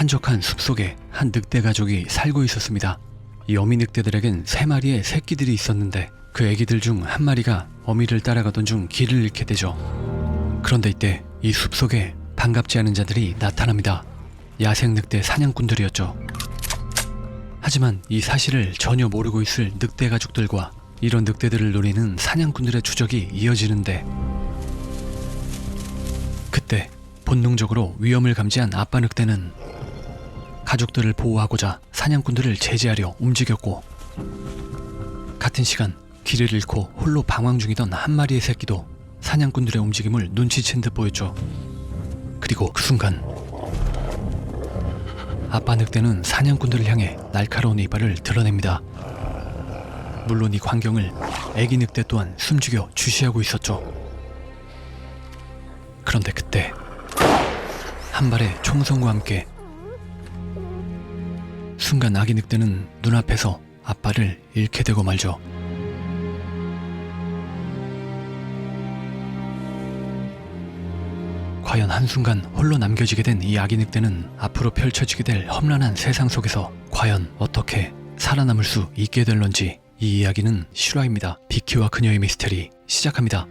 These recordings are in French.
한적한 숲속에 한 늑대 가족이 살고 있었습니다. 이 어미 늑대들에겐 3마리의 새끼들이 있었는데 그 애기들 중 한 마리가 어미를 따라가던 중 길을 잃게 되죠. 그런데 이때 이 숲속에 반갑지 않은 자들이 나타납니다. 야생 늑대 사냥꾼들이었죠. 하지만 이 사실을 전혀 모르고 있을 늑대 가족들과 이런 늑대들을 노리는 사냥꾼들의 추적이 이어지는데, 그때 본능적으로 위험을 감지한 아빠 늑대는 가족들을 보호하고자 사냥꾼들을 제지하려 움직였고, 같은 시간 길을 잃고 홀로 방황 중이던 한 마리의 새끼도 사냥꾼들의 움직임을 눈치챈 듯 보였죠. 그리고 그 순간 아빠 늑대는 사냥꾼들을 향해 날카로운 이빨을 드러냅니다. 물론 이 광경을 애기 늑대 또한 숨죽여 주시하고 있었죠. 그런데 그때 한 발의 총성과 함께 순간 아기 늑대는 눈앞에서 아빠를 잃게 되고 말죠. 과연 한순간 홀로 남겨지게 된 이 아기 늑대는 앞으로 펼쳐지게 될 험난한 세상 속에서 과연 어떻게 살아남을 수 있게 될런지, 이 이야기는 실화입니다. 비키와 그녀의 미스터리 시작합니다.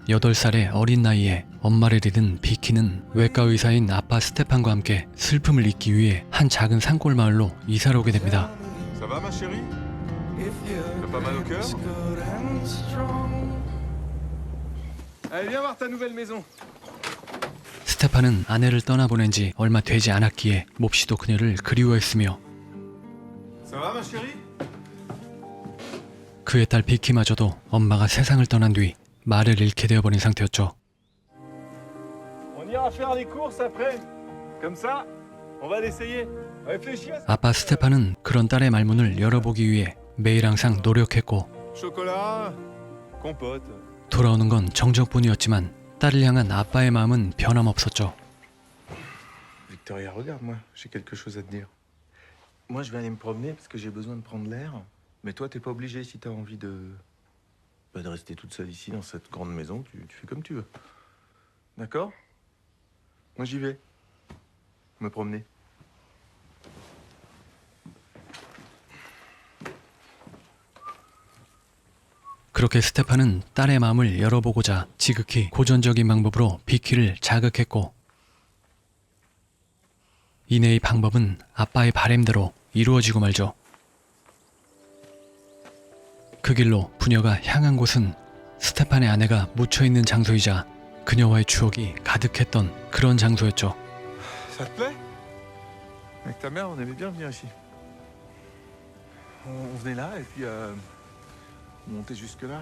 8살의 어린 나이에 엄마를 잃은 비키는 외과 의사인 아빠 스테판과 함께 슬픔을 잊기 위해 한 작은 산골 마을로 이사를 오게 됩니다. Ça va, ma chérie? T'as pas mal au cœur? Allez, viens voir ta nouvelle maison. 스테판은 아내를 떠나보낸 지 얼마 되지 않았기에 몹시도 그녀를 그리워했으며, Ça va, ma chérie? 그의 딸 비키마저도 엄마가 세상을 떠난 뒤 말을 잃게 되어버린 상태였죠. On ira faire des courses après. Comme ça, on va l'essayer. Réfléchis à ça. 아빠 스테판은 그런 딸의 말문을 열어보기 위해 매일 항상 노력했고, Chocolat, compote. 돌아오는 건 정적뿐이었지만 딸을 향한 아빠의 마음은 변함없었죠. Victoria, regarde-moi, j'ai quelque chose à te dire. Moi, je vais aller me promener parce que j'ai besoin de prendre l'air. Mais toi, t'es pas obligé si t'as envie de rester toute seule ici dans cette grande maison. Tu fais comme tu veux. D'accord? Moi, j'y vais. Me promener. 그렇게 스테판은 딸의 마음을 열어보고자 지극히 고전적인 방법으로 비키를 자극했고, 이내 이 방법은 아빠의 바램대로 이루어지고 말죠. 그 길로 부녀가 향한 곳은 스테판의 아내가 묻혀있는 장소이자 그녀와의 추억이 가득했던 그런 장소였죠. Ça te plaît? Avec ta mère, on aimait bien venir ici. On venait là et puis on montait jusque là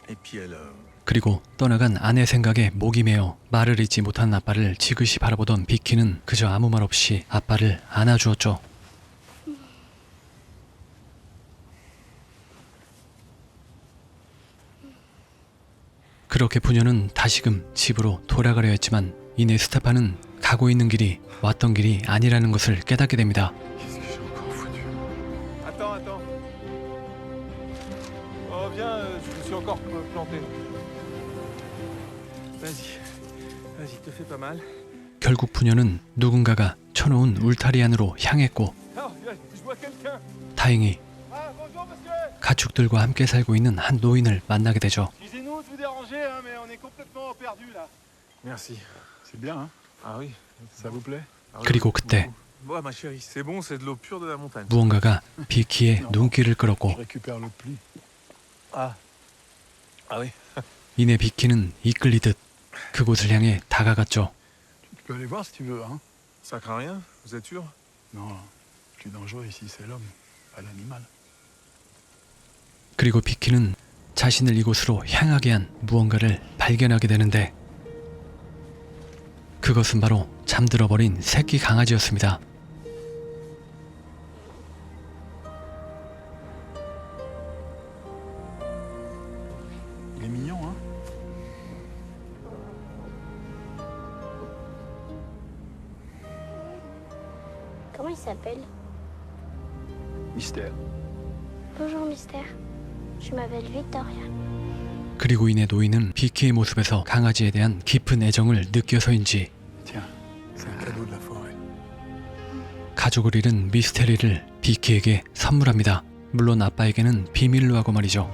et puis elle. 그리고 떠나간 아내 생각에 목이 메어 말을 잇지 못한 아빠를 지그시 바라보던 비키는 그저 아무 말 없이 아빠를 안아주었죠. 그렇게 부녀는 다시금 집으로 돌아가려 했지만 이내 스테판은 가고 있는 길이 왔던 길이 아니라는 것을 깨닫게 됩니다. Qu'est-ce que j'ai encore foutu? Attends. Oh, viens, je me suis encore planté. Vas-y, te fais pas mal. 결국 부녀는 누군가가 쳐놓은 울타리 안으로 향했고, Ah, je vois quelqu'un. 다행히 Ah, bonjour, monsieur. 가축들과 함께 살고 있는 한 노인을 만나게 되죠. Excusez-nous de vous déranger, hein, mais on est complètement perdu là. Merci. C'est bien, hein? Ah oui, ça vous plaît? 그리고 그때 Ouais, ma chérie, c'est bon, c'est de l'eau pure de la montagne. 무언가가 비키의 눈길을 끌었고, récupère le pli. Ah oui. 이내 비키는 이끌리듯 그곳을 향해 다가갔죠. Tu peux aller voir si tu veux, hein? Ça craint rien? Vous êtes sûr? Non, le plus dangereux ici, c'est l'homme, pas l'animal. 그리고 비키는 자신을 이곳으로 향하게 한 무언가를 발견하게 되는데, 그것은 바로 잠들어버린 새끼 강아지였습니다. Il est mignon, hein? Comment il s'appelle? Mystère. Bonjour Mystère. Je m'appelle Victoria. 그리고 이내 노인은 비키의 모습에서 강아지에 대한 깊은 애정을 느껴서인지 Tiens, cadeau de la forêt. 가족을 잃은 미스테리를 비키에게 선물합니다. 물론 아빠에게는 비밀로 하고 말이죠.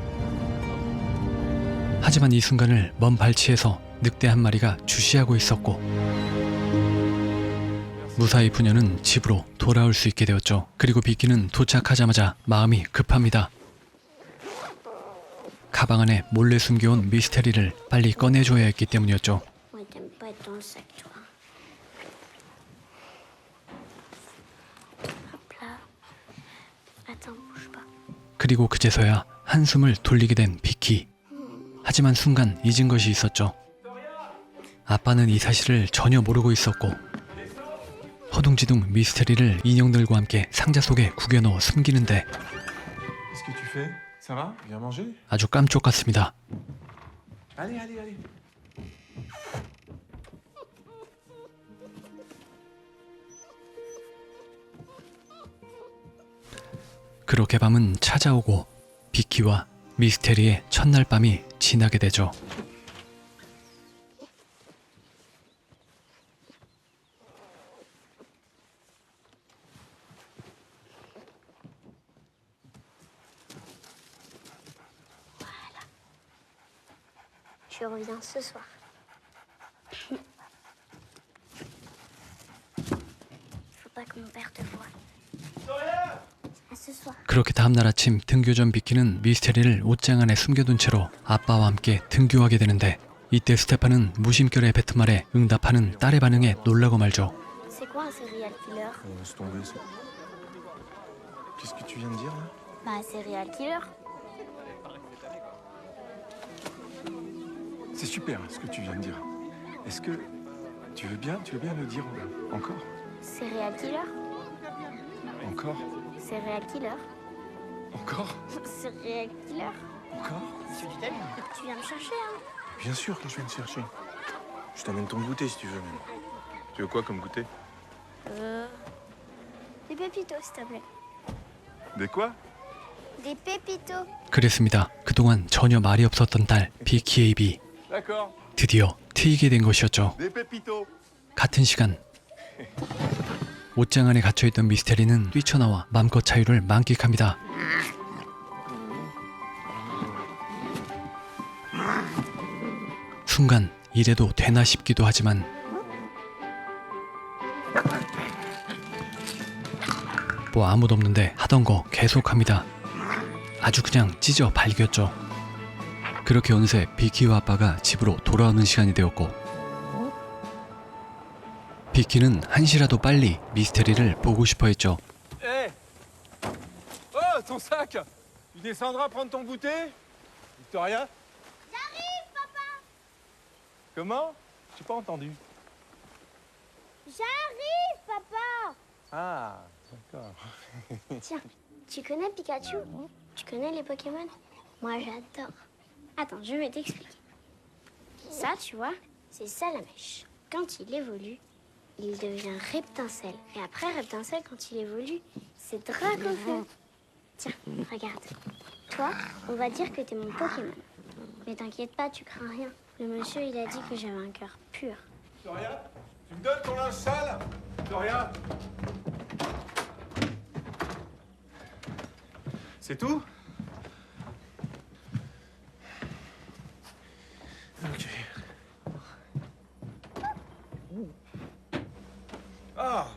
하지만 이 순간을 먼 발치에서 늑대 한 마리가 주시하고 있었고 무사히 부녀는 집으로 돌아올 수 있게 되었죠. 그리고 비키는 도착하자마자 마음이 급합니다. 가방 안에 몰래 숨겨온 미스테리를 빨리 꺼내줘야 했기 때문이었죠. Moi, t'aimes pas être dans le sac, toi. Hop là. Attends, bouge pas. 그리고 그제서야 한숨을 돌리게 된 비키. 하지만 순간 잊은 것이 있었죠. 아빠는 이 사실을 전혀 모르고 있었고 허둥지둥 미스테리를 인형들과 함께 상자 속에 구겨넣어 숨기는데 Qu'est-ce que tu fais? Ça va? Viens manger? 아주 깜짝 같습니다. Allez, allez, allez. 그렇게 밤은 찾아오고 비키와 미스테리의 첫날 밤이 지나게 되죠. Je reviens ce soir. Faut pas que mon père te voie. À ce soir. 그렇게 다음날 아침 등교 전 비키는 미스테리를 옷장 안에 숨겨둔 채로 아빠와 함께 등교하게 되는데 이때 스테판은 무심결에 뱉은 말에 응답하는 딸의 반응에 놀라고 말죠. C'est quoi un serial killer? Laisse tomber ça. Qu'est-ce que tu viens de dire là? Bah, serial killer. C'est super ce que tu viens de dire. Est-ce que tu veux bien le dire encore? Serial killer? Encore? Serial killer? Encore? Serial killer? Encore? Tu viens me chercher, hein? Bien sûr que je viens te chercher. Je t'amène ton goûter si tu veux même. Tu veux quoi comme goûter? Des pépitos, s'il te plaît. Des quoi? Des pépitos. 그랬습니다. 그동안 전혀 말이 없었던 딸 비키의 입이 D'accord. 드디어 트이게 된 것이었죠. Des pépitos. 같은 시간 옷장 안에 갇혀있던 미스테리는 뛰쳐나와 맘껏 자유를 만끽합니다. 순간 이래도 되나 싶기도 하지만 뭐 아무도 없는데 하던 거 계속합니다. 아주 그냥 찢어 발겼죠. 그렇게 어느새 비키와 아빠가 집으로 돌아오는 시간이 되었고 비키는 한시라도 빨리 미스테리를 보고 싶어 했죠. Hé Oh, ton sac. Tu descendras prendre ton goûter? Victoria? J'arrive, papa. Comment? J'ai pas entendu. J'arrive, papa. Ah, d'accord. Tiens, tu connais Pikachu? Tu connais les Pokémon? Moi, j'adore. Attends, je vais t'expliquer. Ça, tu vois, c'est Salamèche. Quand il évolue, il devient Reptincelle. Et après Reptincelle, quand il évolue, c'est Dracofeu. Tiens, regarde. Toi, on va dire que t'es mon Pokémon. Mais t'inquiète pas, tu crains rien. Le monsieur, il a dit que j'avais un cœur pur. Victoria, tu me donnes ton linge sale? Victoria? C'est tout? Ok. Ah!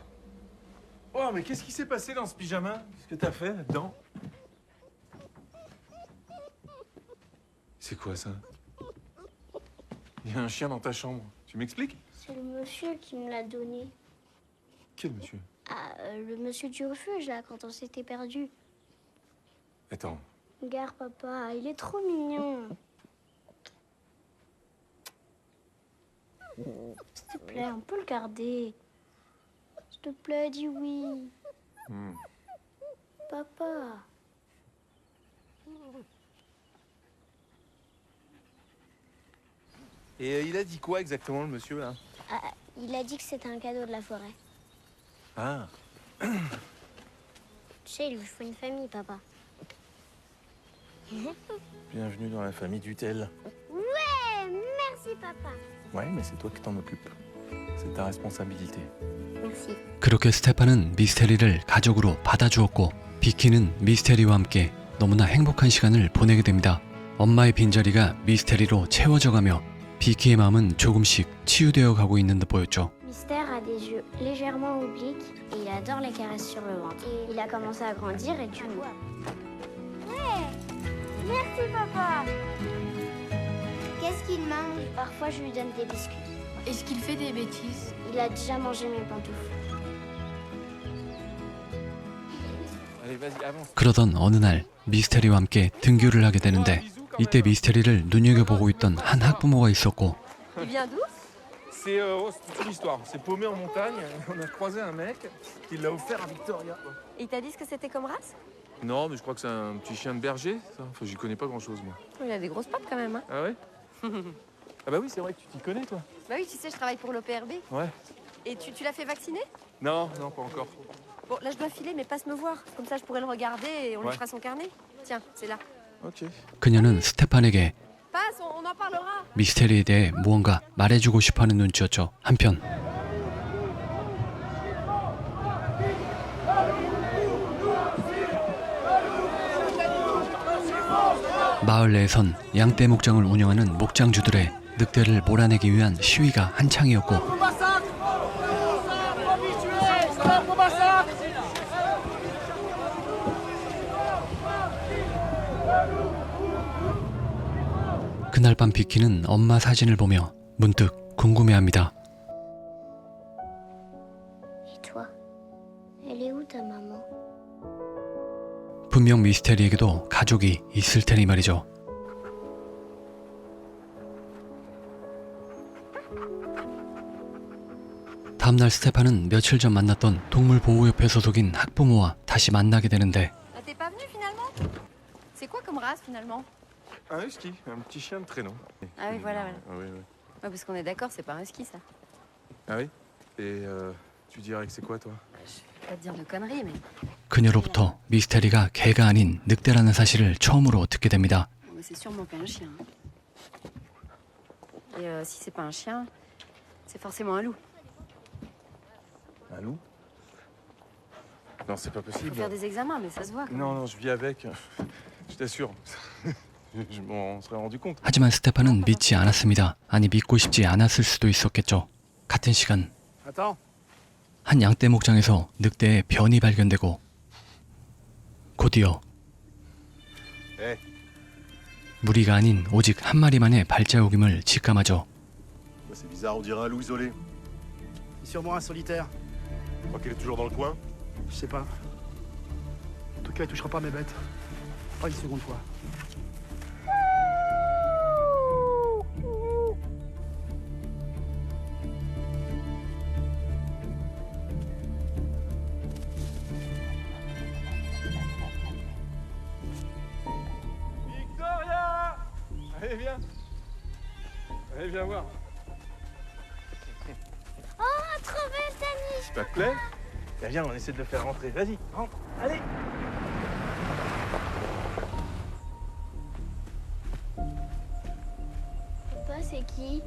Oh, mais qu'est-ce qui s'est passé dans ce pyjama? Qu'est-ce que t'as fait là-dedans? C'est quoi ça? Il y a un chien dans ta chambre. Tu m'expliques? C'est le monsieur qui me l'a donné. Quel monsieur? Ah, le monsieur du refuge, là, quand on s'était perdu. Attends. Regarde, papa, il est trop mignon. S'il te plaît, on peut le garder. S'il te plaît, dis oui. Hmm. Papa. Et il a dit quoi exactement le monsieur là? Ah, il a dit que c'était un cadeau de la forêt. Ah. Tu sais, il lui faut une famille, papa. Bienvenue dans la famille Dutel. Ouais, merci, papa. Ouais, mais c'est toi qui t'en occupes. C'est ta responsabilité. Merci. 그렇게 스테판은 미스테리를 가족으로 받아주었고 비키는 미스테리와 함께 너무나 행복한 시간을 보내게 됩니다. 엄마의 빈자리가 미스테리로 채워져가며 비키의 마음은 조금씩 치유되어 가고 있는 듯 보였죠. Mystère a des yeux légèrement obliques et il adore les caresses sur le ventre. Et il a commencé à grandir et du coup... Ouais. Merci papa. Qu'est-ce qu'il mange? Parfois je lui donne des biscuits. Est-ce qu'il fait des bêtises? Il a déjà mangé mes pantoufles. Allez, vas-y, avance. 그러던 어느 날 미스테리와 함께 등교를 하게 되는데 이때 미스테리를 눈여겨보고 있던 한 학부모가 있었고 Il vient d'où? C'est toute une histoire. C'est paumé en montagne. On a croisé un mec qui l'a offert à Victoria. Et il t'a dit ce que c'était comme race? Non, mais je crois que c'est un petit chien de berger, ça. Enfin, j'y connais pas grand-chose, moi. Il a des grosses pattes quand même, hein? Ah ouais? Ah bah oui, c'est vrai que tu t'y connais, toi. Bah oui, tu sais, je travaille pour l'OPRB. Ouais. Et tu l'as fait vacciner? Non, non, pas encore. Bon, là, je dois filer, mais passe me voir. Comme ça, je pourrais le regarder et on lui Ouais. fera son carnet. Tiens, c'est là. Ok. 그녀는 스테판에게 Passe, on en parlera. 미스테리에 대해 무언가 말해주고 싶어하는 눈치였죠. 한편 마을 내에선 양떼 목장을 운영하는 목장주들의 늑대를 몰아내기 위한 시위가 한창이었고 그날 밤 비키는 엄마 사진을 보며 문득 궁금해합니다. Et toi? Elle est où ta maman? 분명 미스테리에게도 가족이 있을 테니 말이죠. 다음날 스테판은 며칠 전 만났던 동물보호협회 소속인 학부모와 다시 만나게 되는데 Ah, t'es pas venu finalement? C'est quoi comme race finalement? Un husky, un petit chien de traîneau. Ah oui, voilà, voilà. Ah oui, oui. Ouais, parce qu'on est d'accord, c'est pas un husky ça. Ah oui? Et tu dirais que c'est quoi, toi? Je vais pas te dire de conneries, mais 그녀로부터 미스테리가 개가 아닌 늑대라는 사실을 처음으로 듣게 됩니다. mais c'est sûrement pas un chien. Et si c'est pas un chien, c'est forcément un loup. Un loup? Non, c'est pas Faut possible. faire des examens, mais ça se voit. quand Non, non, je vis avec. Je t'assure. Je m'en serais rendu compte. 하지만 스테판은 믿지 않았습니다. 아니 믿고 싶지 않았을 수도 있었겠죠. 같은 시간 Attends. 한 양떼 목장에서 늑대의 변이 발견되고 곧이어 에. 무리가 아닌 오직 한 마리만의 발자국임을 직감하죠. C'est bizarre, on dirait un loup isolé. C'est sûrement un solitaire. Je crois qu'il est toujours dans le coin. Je sais pas. En tout cas, il touchera pas mes bêtes. Pas une seconde fois. Victoria! Allez, viens. Allez, viens voir. Oh, trop belle ta niche! Ça te plaît? Ben viens, on essaie de le faire rentrer. Vas-y, rentre. Allez! Papa, c'est qui?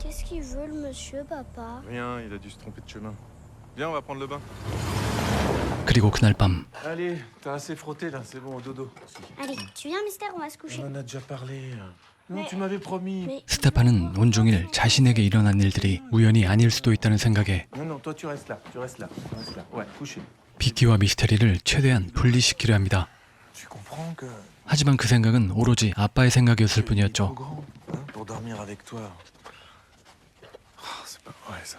Qu'est-ce qu'il veut, le monsieur, papa? Rien, il a dû se tromper de chemin. Viens, on va prendre le bain. 그리고 그날 밤 Allez, t'as assez frotté là, c'est bon, au dodo. Allez, tu viens, Mystère, on va se coucher. On en a déjà parlé. Non, Mais- tu m'avais promis. Mais 스테판은 온종일 자신에게 일어난 일들이 우연이 아닐 수도 있다는 생각에 Non, non, toi tu restes là, tu restes là, tu restes là. Ouais, couché. 비키와 미스테리를 최대한 분리시키려 합니다. Tu comprends que 하지만 그 생각은 오로지 아빠의 생각이었을 trop 뿐이었죠. grand, hein, pour dormir avec toi. Ah, c'est pas vrai ça.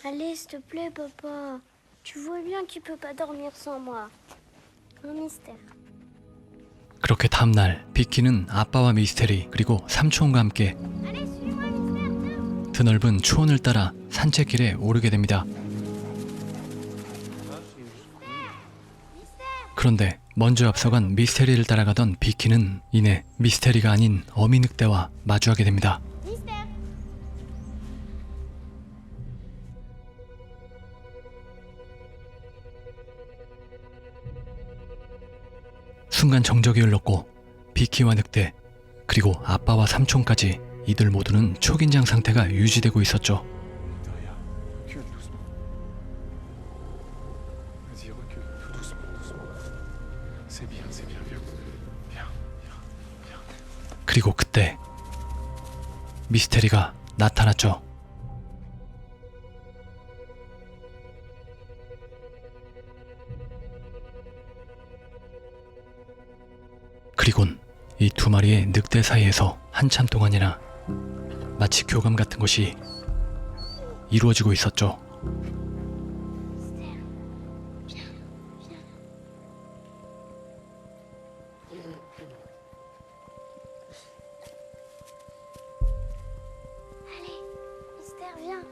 allez, s'il te plaît, papa. Tu vois bien qu'il peut pas dormir sans moi. Un mystère. 그렇게 다음날 비키는 아빠와 미스테리 그리고 삼촌과 함께 Allez, suis-moi, Mystère. 드넓은 초원을 따라 산책길에 오르게 됩니다. 그런데 먼저 앞서간 미스테리를 따라가던 비키는 이내 미스테리가 아닌 어미 늑대와 마주하게 됩니다. Mystère. 순간 정적이 흘렀고 비키와 늑대 그리고 아빠와 삼촌까지 이들 모두는 초긴장 상태가 유지되고 있었죠. Victoria, recule doucement. Vas-y, recule, tout doucement, doucement. C'est bien, viens. Viens. 그리고 그때 미스테리가 나타났죠. 그리곤 이 두 마리의 늑대 사이에서 한참 동안이나 마치 교감 같은 것이 이루어지고 있었죠. Allez, Mystère, viens.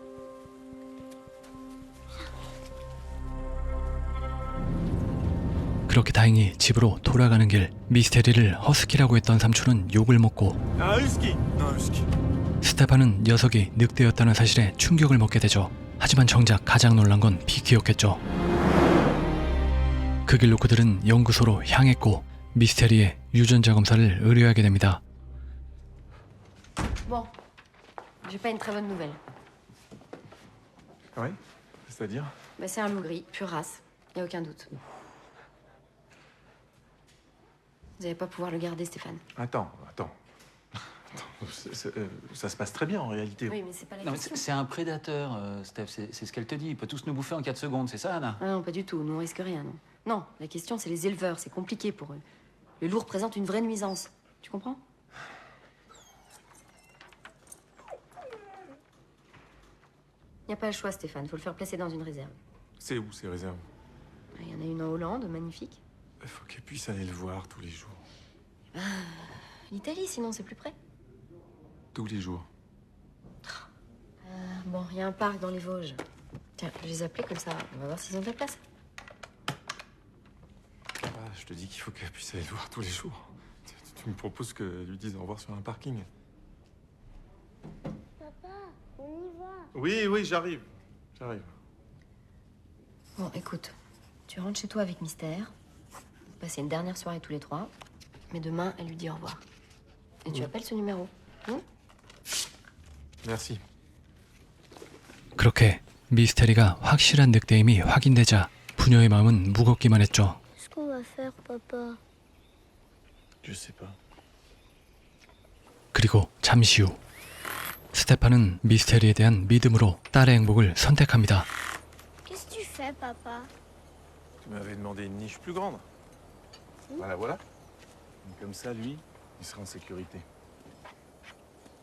그렇게 다행히 집으로 돌아가는 길 미스테리를 허스키라고 했던 삼촌은 욕을 먹고 Un husky Non, un husky. 스테판은 녀석이 늑대였다는 사실에 충격을 먹게 되죠. 하지만 정작 가장 놀란 건 비키였겠죠. 그 길로 그들은 연구소로 향했고 미스테리의 유전자 검사를 의뢰하게 됩니다. Bon, j'ai pas une très bonne nouvelle. Oui. C'est-à-dire? Bah, c'est un loup gris, pure race. Y a aucun doute. Vous allez pas pouvoir le garder, Stéphane. Attends. Ça se passe très bien en réalité. Oui, mais c'est pas la Non, mais question. c'est un prédateur, Steph, c'est ce qu'elle te dit. Il peut tous nous bouffer en 4 secondes, c'est ça, Anna? Ah non, pas du tout. Nous, on risque rien, non. Non, la question, c'est les éleveurs. C'est compliqué pour eux. Le loup représente une vraie nuisance. Tu comprends? Y a pas le choix, Stéphane. Faut le faire placer dans une réserve. C'est où ces réserves? Il y en a une en Hollande, magnifique. Il faut qu'elle puisse aller le voir tous les jours. L'Italie, sinon, c'est plus près. Tous les jours. Bon, il y a un parc dans les Vosges. Tiens, je vais les appeler comme ça. On va voir s'ils ont de la place. Ah, je te dis qu'il faut qu'elle puisse aller le voir tous les jours. Tu me proposes qu'elle lui dise au revoir sur un parking. Papa, on y va. Oui, j'arrive. Bon, écoute, tu rentres chez toi avec Mystère. Vous passez une dernière soirée tous les trois. Mais demain, elle lui dit au revoir. Et tu appelles ce numéro. Merci. 그렇게 미스테리가 확실한 늑대임이 확인되자 부녀의 마음은 무겁기만 했죠. Qu'est-ce qu'on va faire, papa? Je sais pas. 그리고 잠시 후 스테판은 미스테리에 대한 믿음으로 딸의 행복을 선택합니다. Qu'est-ce que tu fais, papa? Tu m'avais demandé une niche plus grande. Voilà. Comme ça, lui, il sera en sécurité.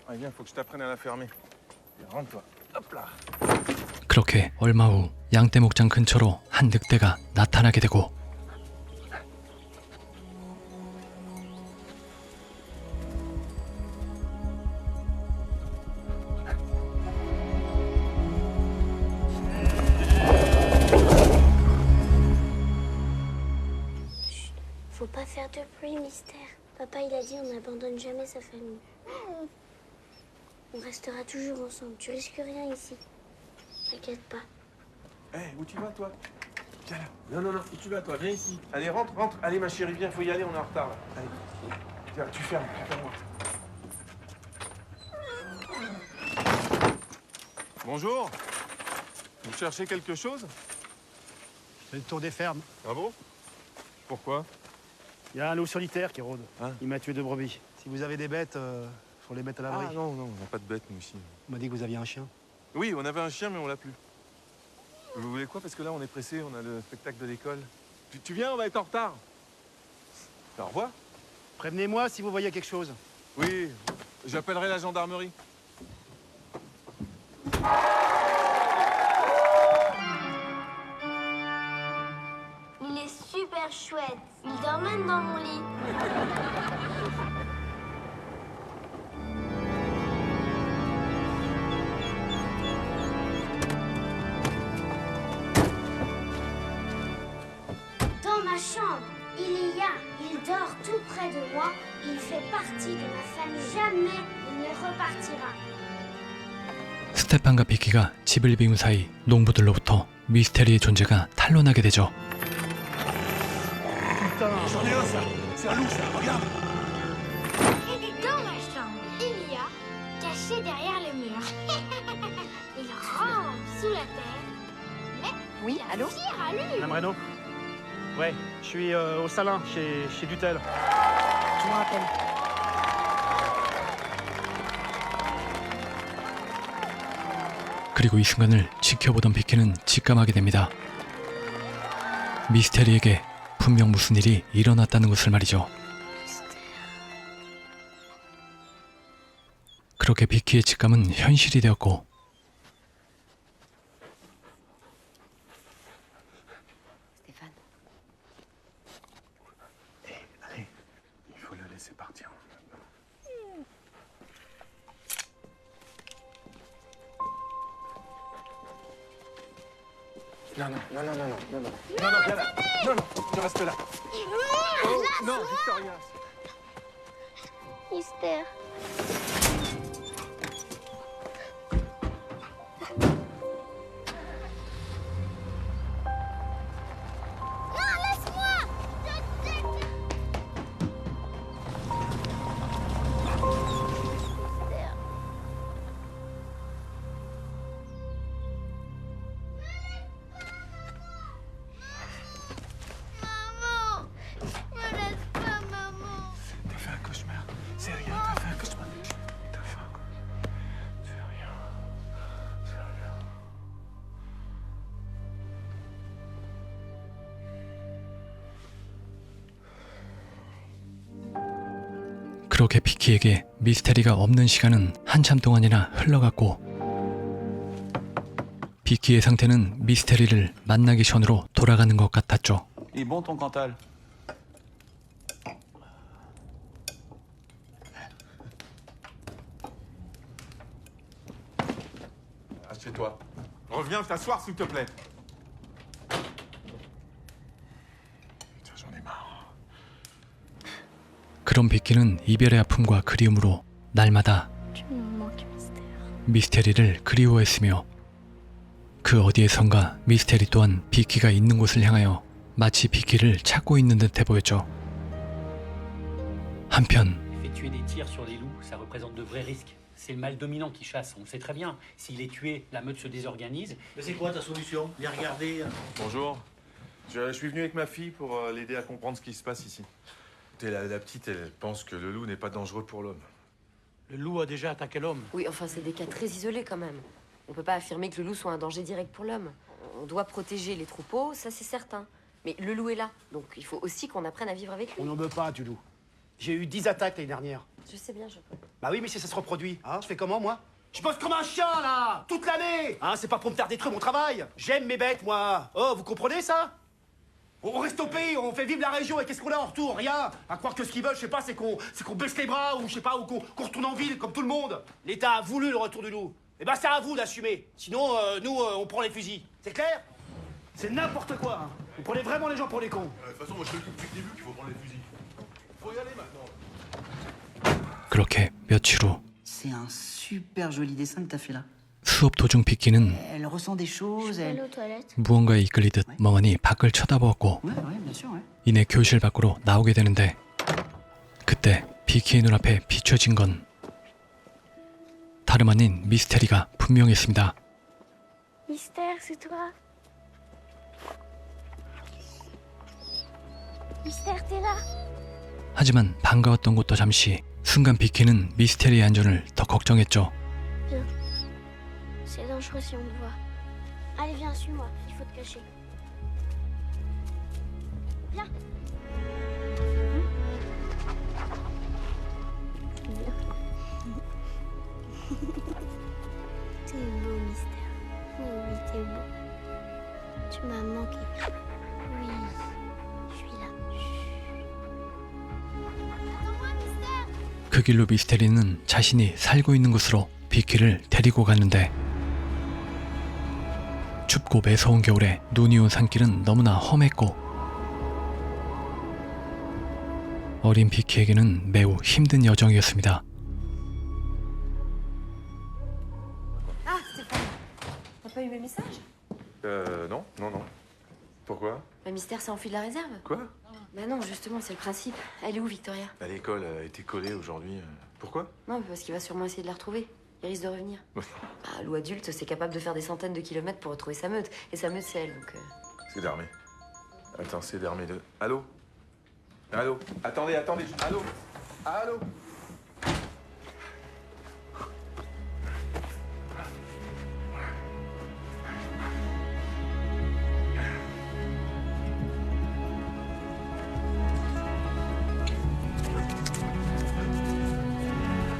Allez, viens, faut que je t'apprenne à la fermer. Viens, rentre-toi. Hop là. 그렇게 얼마 후 양떼 목장 근처로 한 늑대가 나타나게 되고 Faut pas faire de bruit, Mystère. Papa, il a dit on n'abandonne jamais sa famille. On restera toujours ensemble. Tu risques rien ici. T'inquiète pas. Hé, où tu vas, toi? Viens là. Non, où tu vas, toi? Viens ici. Allez, rentre. Allez, ma chérie, viens, faut y aller, on est en retard, là. Allez. Tiens, tu fermes, ferme-moi. Bonjour. Vous cherchez quelque chose? C'est le tour des fermes. Ah bon? Pourquoi? Il y a un loup solitaire qui rôde. Hein? Il m'a tué 2 brebis. Si vous avez des bêtes, faut les mettre à l'abri. Ah non, on n'a pas de bête, nous, ici. On m'a dit que vous aviez un chien. Oui, on avait un chien, mais on l'a plus. Vous voulez quoi? Parce que là, on est pressé, on a le spectacle de l'école. Tu viens, on va être en retard. Au revoir. Prévenez-moi si vous voyez quelque chose. Oui, j'appellerai la gendarmerie. Il est super chouette. Il dort même dans mon lit. Dans ma chambre, il dort tout près de moi. Il fait partie de ma famille. Jamais il ne repartira. 스테판과 비키가 집을 비운 사이 농부들로부터 미스테리의 존재가 탄로나게 되죠. Putain, J'en ai un, ça C'est un loup, ça, regarde. Dans ma chambre, il y a, caché derrière le mur, il rampe sous la terre, mais Oui, allô? tire à lui. Madame Reynaud. Ouais, je suis au Salin, chez Dutel. Je me rappelle. 그리고 이 순간을 지켜보던 비키는 직감하게 됩니다. 미스테리에게 분명 무슨 일이 일어났다는 것을 말이죠. 그렇게 비키의 직감은 현실이 되었고 Stéphane. Allez, il faut le laisser partir. Non, non, non, non, non, non, non, non, non, non, viens là. Non, non, tu restes là. Oh, non, Victoria. Mystère. Non, laisse-moi. Maman, me laisse pas, maman. T'as fait un cauchemar. C'est rien, t'as fait un cauchemar. T'as fait un cauchemar. C'est rien. C'est rien. 그렇게 비키에게 미스테리가 없는 시간은 한참 동안이나 흘러갔고 비키의 상태는 미스테리를 만나기 전으로 돌아가는 것 같았죠. Il est bon ton Cantal? Assieds-toi. Reviens t'asseoir, s'il te plaît. Putain, j'en ai marre. 그런 비키는 이별의 아픔과 그리움으로 날마다 Tu me manques, Mystère. 미스테리를 그리워했으며 그 어디에선가 미스테리 또한 비키가 있는 곳을 향하여 마치 비키를 찾고 있는 듯해 보였죠. 한편 Effectuer des tirs sur les loups, ça représente de vrais risques. C'est le mâle dominant qui chasse, on le sait très bien. S'il est tué, la meute se désorganise. Mais c'est quoi ta solution? Les regarder. Bonjour. Je suis venu avec ma fille pour l'aider à comprendre ce qui se passe ici. La petite, elle pense que le loup n'est pas dangereux pour l'homme. Le loup a déjà attaqué l'homme. Oui, enfin, c'est des cas très isolés quand même. On peut pas affirmer que le loup soit un danger direct pour l'homme. On doit protéger les troupeaux, ça c'est certain. Mais le loup est là, donc il faut aussi qu'on apprenne à vivre avec lui. On n'en veut pas du loup. J'ai eu 10 attaques l'année dernière. Je sais bien, je... Bah oui, mais si ça se reproduit, hein, je fais comment, moi? Je bosse comme un chien, là, toute l'année. Hein, c'est pas pour me faire détruire mon travail. J'aime mes bêtes, moi. Oh, vous comprenez ça? On reste au pays, on fait vivre la région, et qu'est-ce qu'on a en retour? Rien. À croire que ce qu'ils veulent, je sais pas, c'est qu'on baisse les bras, ou je sais pas, ou qu'on retourne en ville, comme tout le monde. L'État a voulu le retour du loup. Eh ben, c'est à vous d'assumer. Sinon, nous, on prend les fusils. C'est clair? C'est n'importe quoi, hein. Vous prenez vraiment les gens pour des cons. De toute façon, moi je te le dis depuis le début qu'il faut prendre les fusils. Faut y aller maintenant. 그렇게 며칠 후 C'est un super joli dessin que t'as fait là. 수업 도중 비키는 Elle ressent des choses, Aller elle... aux toilettes. 무언가에 이끌리듯 멍하니 밖을 쳐다보았고 Ouais, ouais, bien sûr, ouais. 이내 교실 밖으로 나오게 되는데 그때 비키의 눈앞에 비춰진 건 다름 아닌 미스테리가 분명했습니다. Mystère, c'est toi. Mystère, t'es là. 하지만 반가웠던 것도 잠시 순간 비키는 미스테리의 안전을 더 걱정했죠. C'est dangereux si on me voit. Allez, viens, suis-moi. Il faut te cacher. Viens. T'es beau, Mystère. Oui, t'es beau. Tu m'as manqué. Oui, je suis là. Attends-moi, Mystère. 그 길로 미스테리는 자신이 살고 있는 곳으로 비키를 데리고 갔는데 춥고 매서운 겨울에 눈이 온 산길은 너무나 험했고 어린 비키에게는 매우 힘든 여정이었습니다. Ah, Stéphane, t'as pas eu mes messages? Non, non, non. Pourquoi? Bah, Mystère s'est enfui de la réserve. Quoi? Bah non, justement, c'est le principe. Elle est où, Victoria? À l'école, elle a été collée aujourd'hui. Pourquoi? Non, parce qu'il va sûrement essayer de la retrouver. Il risque de revenir. Bah, Lou adulte, c'est capable de faire des centaines de kilomètres pour retrouver sa meute. Et sa meute, c'est elle, donc... C'est d'armée. Attends, c'est d'armée de... Allô? Allô? Attendez, attendez. Allô? Allô?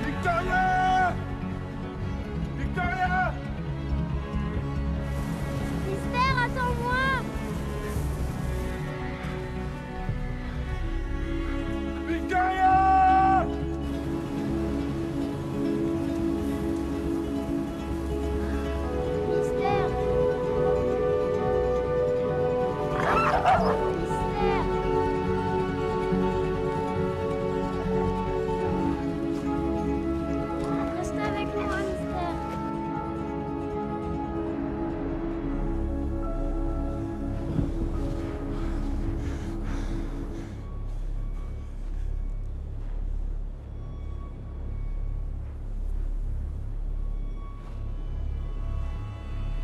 Victoria! Victoria! Mystère, attends-moi! Victoria! Mystère! Mystère! Reste avec moi, Mystère.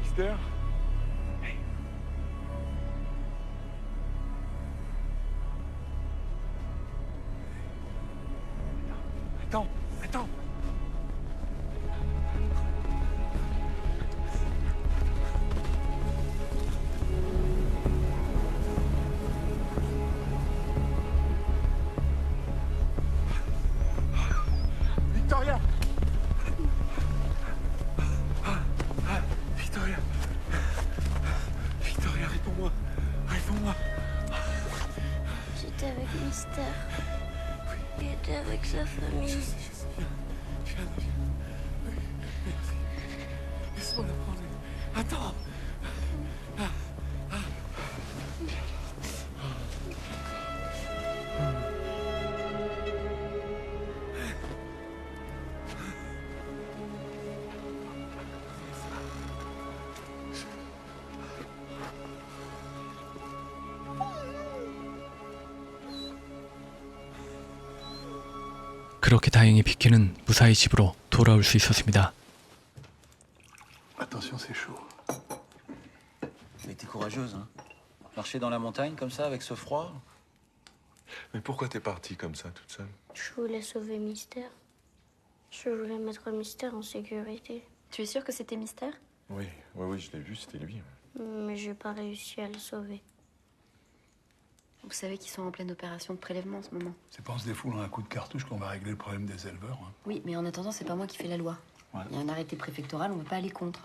Mystère? Attends, attends. Victoria! Victoria! Victoria, réponds-moi! Réponds-moi! J'étais avec Mystère. Il était avec sa famille. Viens. Laisse-moi la prendre. Attends! 그렇게 다행히 비키는 무사히 집으로 돌아올 수 있었습니다. Attention, c'est chaud. Elle était courageuse, hein. Marcher dans la montagne comme ça, avec ce froid. Mais pourquoi t'es partie comme ça, toute seule? Je voulais sauver Mystère. Je voulais mettre Mystère en sécurité. Tu es sûr que c'était Mystère? Oui, je l'ai vu, c'était lui. Mais j'ai pas réussi à le sauver. Vous savez qu'ils sont en pleine opération de prélèvement en ce moment. C'est pas en se défoulant un coup de cartouche qu'on va régler le problème des éleveurs. Hein. Oui, mais en attendant, c'est pas moi qui fais la loi. Ouais. Il y a un arrêté préfectoral, on ne peut pas aller contre.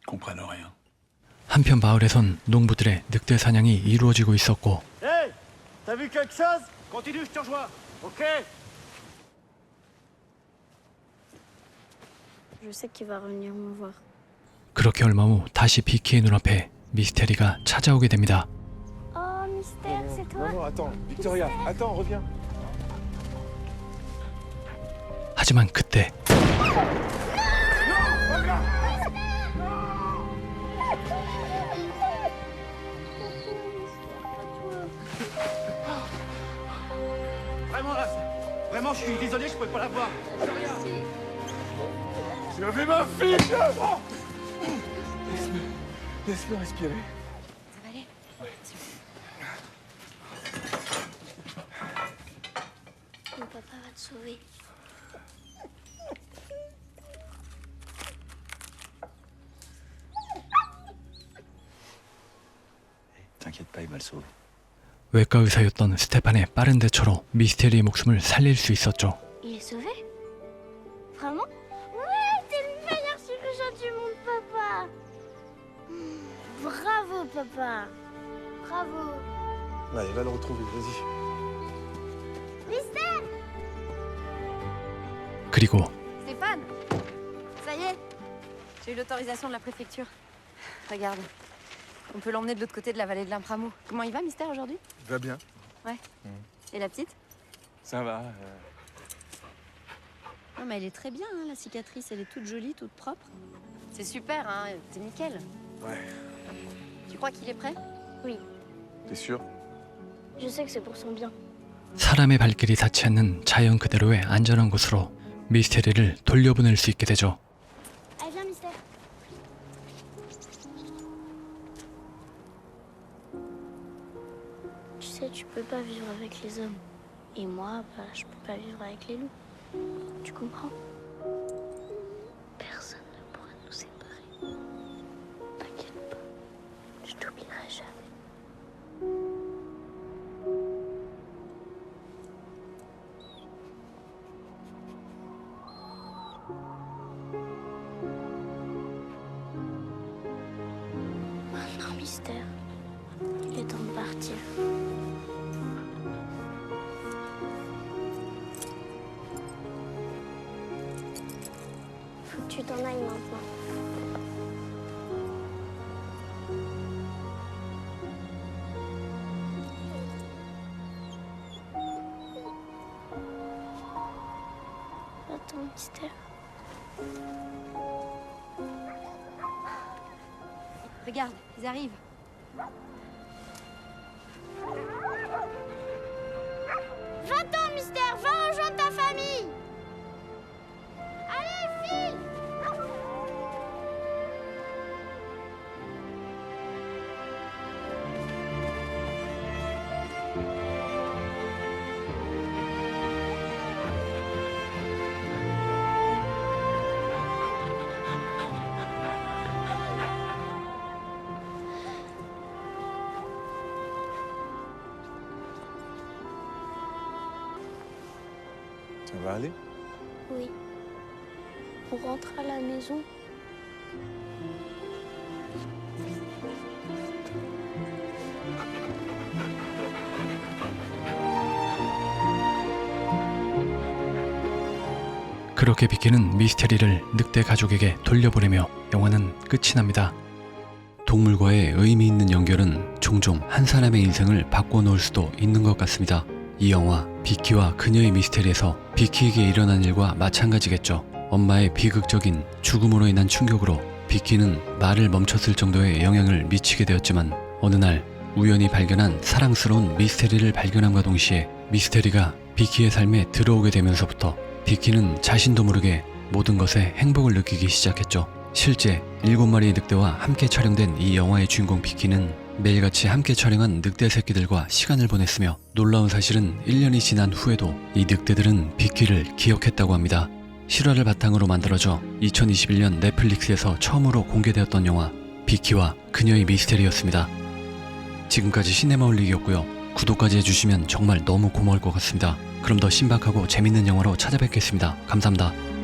Ils comprennent rien. 한편 마을에선 농부들의 늑대 사냥이 이루어지고 있었고 Hey! T'as vu quelque chose? Continue, je te rejoins. Ok? Je sais qu'il va revenir me voir. 그렇게 얼마 후 다시 비키의 눈앞에 미스테리가 찾아오게 됩니다. Oh, Mystère, c'est toi? Non, attends. Victoria, attends, reviens. 하지만 그때 Vraiment, je suis désolé, je pouvais pas la voir. Tu as vu ma fille! Oh, laisse-le respirer. Ça va aller? Mon papa va te sauver. T'inquiète pas, il va le sauver. 외과 의사였던 스테판의 빠른 대처로 미스테리의 목숨을 살릴 수 있었죠. Il est sauvé? Vraiment? Ouais, t'es le meilleur chirurgien du monde, papa. Bravo, papa. Bravo. Allez, va le retrouver, vas-y. Mystère! 그리고 Stéphane! Ça y est! J'ai eu l'autorisation de la préfecture. Regarde. On peut l'emmener de l'autre côté de la vallée de l'Impramo. Comment il va, Mystère, aujourd'hui? Il va bien. Ouais. Et la petite? Ça va. Non, mais elle est très bien, hein, la cicatrice. Elle est toute jolie, toute propre. C'est super, hein. C'est nickel. Ouais. Tu crois qu'il est prêt? Oui. T'es sûr? Je sais que c'est pour son bien. 사람의 발길이 닿지 않는 자연 그대로의 안전한 곳으로 미스테리를 돌려보낼 수 있게 되죠. Allez, viens, Mystère. Tu sais, tu peux pas vivre avec les hommes. Et moi, bah, je peux pas vivre avec les loups. Tu comprends? Personne ne pourra nous séparer. T'inquiète pas, je t'oublierai jamais. Maintenant, Mystère, il est temps de partir. Faut que tu t'en ailles maintenant. Attends, Mystère. Regarde, ils arrivent. Va-t'en, Mystère, va rejoindre ta famille. Allez, fille. Ça va aller? Oui. On rentre à la maison. 그렇게 비키는 미스테리를 늑대 가족에게 돌려보내며 영화는 끝이 납니다. 동물과의 의미 있는 연결은 종종 한 사람의 인생을 바꿔놓을 수도 있는 것 같습니다. 이 영화 비키와 그녀의 미스테리에서 비키에게 일어난 일과 마찬가지겠죠. 엄마의 비극적인 죽음으로 인한 충격으로 비키는 말을 멈췄을 정도의 영향을 미치게 되었지만 어느 날 우연히 발견한 사랑스러운 미스테리를 발견함과 동시에 미스테리가 비키의 삶에 들어오게 되면서부터 비키는 자신도 모르게 모든 것에 행복을 느끼기 시작했죠. 실제 7마리의 늑대와 함께 촬영된 이 영화의 주인공 비키는 매일같이 함께 촬영한 늑대 새끼들과 시간을 보냈으며 놀라운 사실은 1년이 지난 후에도 이 늑대들은 비키를 기억했다고 합니다. 실화를 바탕으로 만들어져 2021년 넷플릭스에서 처음으로 공개되었던 영화 비키와 그녀의 미스테리였습니다. 지금까지 시네마올릭이었고요. 구독까지 해주시면 정말 너무 고마울 것 같습니다. 그럼 더 신박하고 재밌는 영화로 찾아뵙겠습니다. 감사합니다.